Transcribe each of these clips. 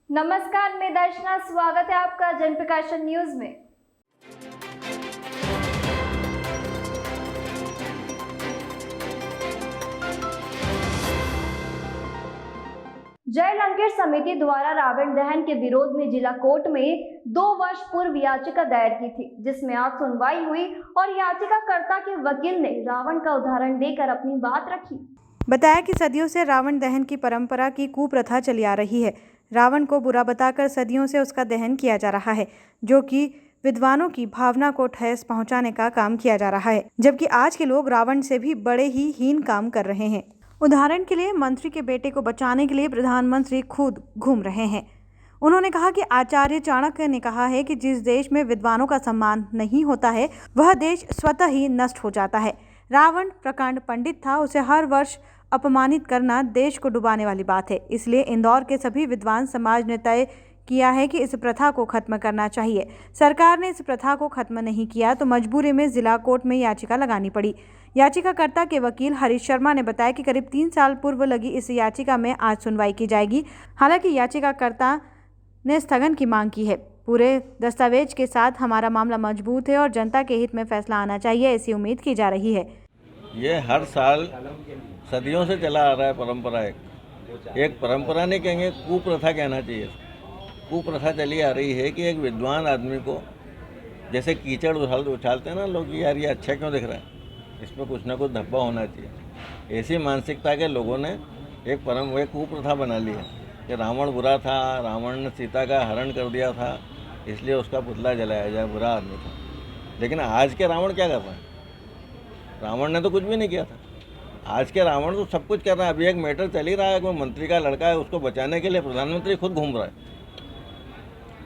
नमस्कार, मैं दर्शना, स्वागत है आपका जनप्रकाशन न्यूज में। जय लंकेश समिति द्वारा रावण दहन के विरोध में जिला कोर्ट में 2 वर्ष पूर्व याचिका दायर की थी, जिसमें आज सुनवाई हुई और याचिकाकर्ता के वकील ने रावण का उदाहरण देकर अपनी बात रखी। बताया कि सदियों से रावण दहन की परंपरा की कुप्रथा चली आ रही है। रावण को बुरा बताकर सदियों से उसका दहन किया जा रहा है, जो कि विद्वानों की भावना को ठेस पहुंचाने का काम किया जा रहा है, जबकि आज के लोग रावण से भी बड़े ही हीन काम कर रहे हैं। उदाहरण के लिए मंत्री के बेटे को बचाने के लिए प्रधानमंत्री खुद घूम रहे हैं। उन्होंने कहा कि आचार्य चाणक्य ने कहा है कि जिस देश में विद्वानों का सम्मान नहीं होता है, वह देश स्वतः ही नष्ट हो जाता है। रावण प्रकांड पंडित था, उसे हर वर्ष अपमानित करना देश को डुबाने वाली बात है। इसलिए इंदौर के सभी विद्वान समाज ने तय किया है कि इस प्रथा को खत्म करना चाहिए। सरकार ने इस प्रथा को खत्म नहीं किया तो मजबूरी में जिला कोर्ट में याचिका लगानी पड़ी। याचिकाकर्ता के वकील हरीश शर्मा ने बताया कि करीब 3 साल पूर्व लगी इस याचिका में आज सुनवाई की जाएगी। हालांकि याचिकाकर्ता ने स्थगन की मांग की है। पूरे दस्तावेज के साथ हमारा मामला मजबूत है और जनता के हित में फैसला आना चाहिए, ऐसी उम्मीद की जा रही है। ये हर साल सदियों से चला आ रहा है परंपरा। एक परंपरा नहीं कहेंगे, कुप्रथा कहना चाहिए। कुप्रथा चली आ रही है कि एक विद्वान आदमी को जैसे कीचड़ उछालते हैं ना लोग, यार ये अच्छा क्यों दिख रहा है, इसमें कुछ ना कुछ धब्बा होना चाहिए। ऐसी मानसिकता के लोगों ने एक कुप्रथा बना ली है कि रावण बुरा था, रावण ने सीता का हरण कर दिया था, इसलिए उसका पुतला जलाया जाए, बुरा आदमी था। लेकिन आज के रावण क्या कर रहे हैं? रावण ने तो कुछ भी नहीं किया था। आज के रावण तो सब कुछ कर रहा है। अभी एक मैटर चल ही रहा है, कोई मंत्री का लड़का है, उसको बचाने के लिए प्रधानमंत्री खुद घूम रहा है।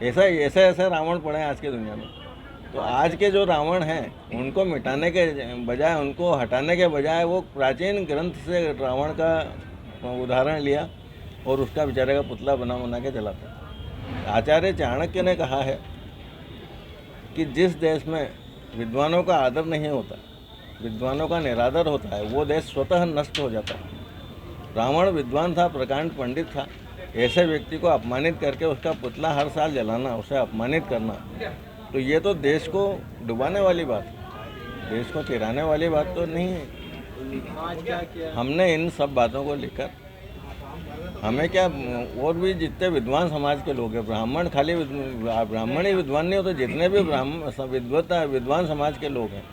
ऐसे रावण पड़े हैं आज की दुनिया में। तो आज के जो रावण हैं उनको मिटाने के बजाय, उनको हटाने के बजाय वो प्राचीन ग्रंथ से रावण का उदाहरण लिया और उसका बेचारे का पुतला बना के जलाता। आचार्य चाणक्य ने कहा है कि जिस देश में विद्वानों का आदर नहीं होता, विद्वानों का निरादर होता है, वो देश स्वतः नष्ट हो जाता है। रावण विद्वान था, प्रकांड पंडित था। ऐसे व्यक्ति को अपमानित करके उसका पुतला हर साल जलाना, उसे अपमानित करना, तो ये तो देश को डुबाने वाली बात है, देश को तिराने वाली बात तो नहीं है। हमने इन सब बातों को लेकर हमें क्या, और भी जितने विद्वान समाज के लोग हैं, ब्राह्मण खाली ब्राह्मण ही विद्वान नहीं होते, जितने भी विद्वान समाज के लोग हैं,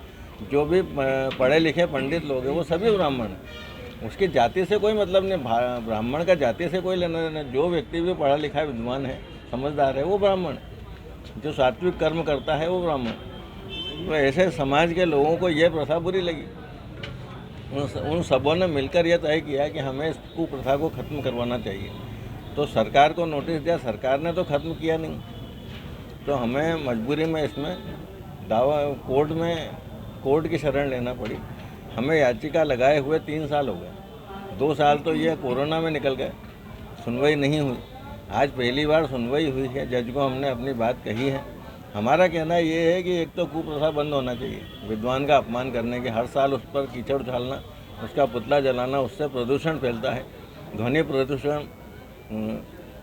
जो भी पढ़े लिखे पंडित लोग हैं, वो सभी ब्राह्मण हैं। उसकी जाति से कोई मतलब नहीं, ब्राह्मण का जाति से कोई लेना देना। जो व्यक्ति भी पढ़ा लिखा विद्वान है, समझदार है, वो ब्राह्मण है। जो सात्विक कर्म करता है वो ब्राह्मण। तो ऐसे समाज के लोगों को ये प्रथा बुरी लगी। उन सबों ने मिलकर यह तय किया कि हमें इस कुप्रथा को ख़त्म करवाना चाहिए। तो सरकार को नोटिस दिया, सरकार ने तो ख़त्म किया नहीं, तो हमें मजबूरी में इसमें दावा कोर्ट की शरण लेना पड़ी। हमें याचिका लगाए हुए 3 साल हो गए। 2 साल तो ये कोरोना में निकल गए, सुनवाई नहीं हुई। आज पहली बार सुनवाई हुई है, जज को हमने अपनी बात कही है। हमारा कहना ये है कि एक तो कुप्रथा बंद होना चाहिए, विद्वान का अपमान करने के, हर साल उस पर कीचड़ उछालना, उसका पुतला जलाना, उससे प्रदूषण फैलता है। ध्वनि प्रदूषण,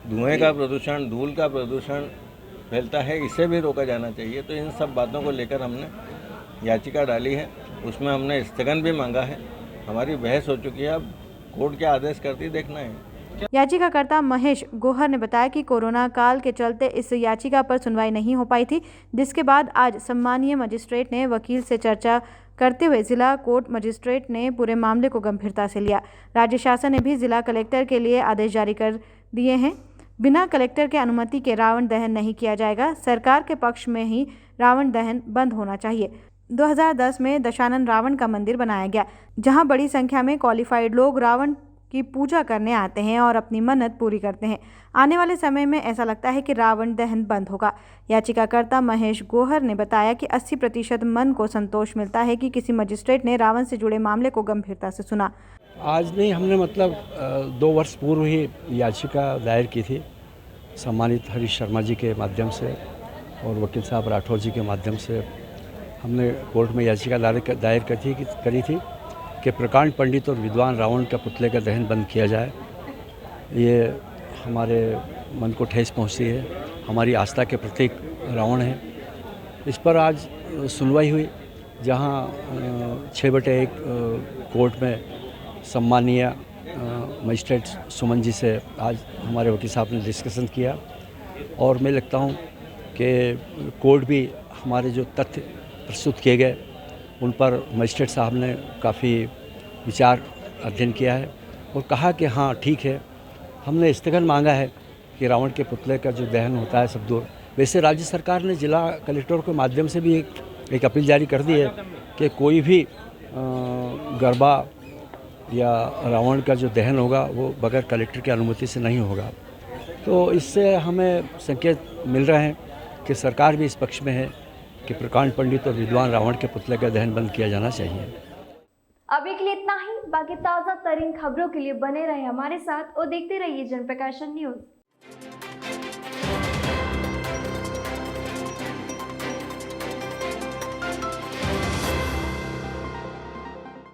धुएँ का प्रदूषण, धूल का प्रदूषण फैलता है, इसे भी रोका जाना चाहिए। तो इन सब बातों को लेकर हमने याचिका डाली है, उसमें हमने स्थगन भी मांगा है। हमारी बहस हो चुकी है, अब कोर्ट क्या आदेश करती देखना है। याचिकाकर्ता महेश गोहर ने बताया कि कोरोना काल के चलते इस याचिका पर सुनवाई नहीं हो पाई थी, जिसके बाद आज सम्मानीय मजिस्ट्रेट ने वकील से चर्चा करते हुए जिला कोर्ट मजिस्ट्रेट ने पूरे मामले को गंभीरता से लिया। राज्य शासन ने भी जिला कलेक्टर के लिए आदेश जारी कर दिए हैं। बिना कलेक्टर के अनुमति के रावण दहन नहीं किया जाएगा। सरकार के पक्ष में ही रावण दहन बंद होना चाहिए। 2010 में दशानन रावण का मंदिर बनाया गया, जहां बड़ी संख्या में क्वालिफाइड लोग रावण की पूजा करने आते हैं और अपनी मन्नत पूरी करते हैं। आने वाले समय में ऐसा लगता है कि रावण दहन बंद होगा। याचिकाकर्ता महेश गोहर ने बताया कि 80% मन को संतोष मिलता है कि किसी मजिस्ट्रेट ने रावण से जुड़े मामले को गंभीरता से सुना। आज नहीं, हमने मतलब 2 वर्ष पूर्व ही याचिका दायर की थी, सम्मानित हरीश शर्मा जी के माध्यम से और वकील साहब राठौर जी के माध्यम से हमने कोर्ट में याचिका दायर करी थी कि प्रकांड पंडित और विद्वान रावण का पुतले का दहन बंद किया जाए। ये हमारे मन को ठेस पहुंचती है, हमारी आस्था के प्रतीक रावण है। इस पर आज सुनवाई हुई, जहां 6/1 कोर्ट में सम्मानीय मजिस्ट्रेट सुमन जी से आज हमारे वकील साहब ने डिस्कशन किया और मैं लगता हूं कि कोर्ट भी हमारे जो तथ्य प्रस्तुत किए गए उन पर मजिस्ट्रेट साहब ने काफ़ी विचार अध्ययन किया है और कहा कि हाँ ठीक है, हमने स्थगन मांगा है कि रावण के पुतले का जो दहन होता है सब दूर। वैसे राज्य सरकार ने जिला कलेक्टर के माध्यम से भी एक अपील जारी कर दी है कि कोई भी गरबा या रावण का जो दहन होगा वो बगैर कलेक्टर की अनुमति से नहीं होगा। तो इससे हमें संकेत मिल रहे हैं कि सरकार भी इस पक्ष में है कि प्रकांड पंडित और विद्वान रावण के पुतले का दहन बंद किया जाना चाहिए। अभी के लिए इतना ही। बाकी ताज़ा तरीन खबरों के लिए बने रहे हमारे साथ और देखते रहिए जनप्रकाशन न्यूज़।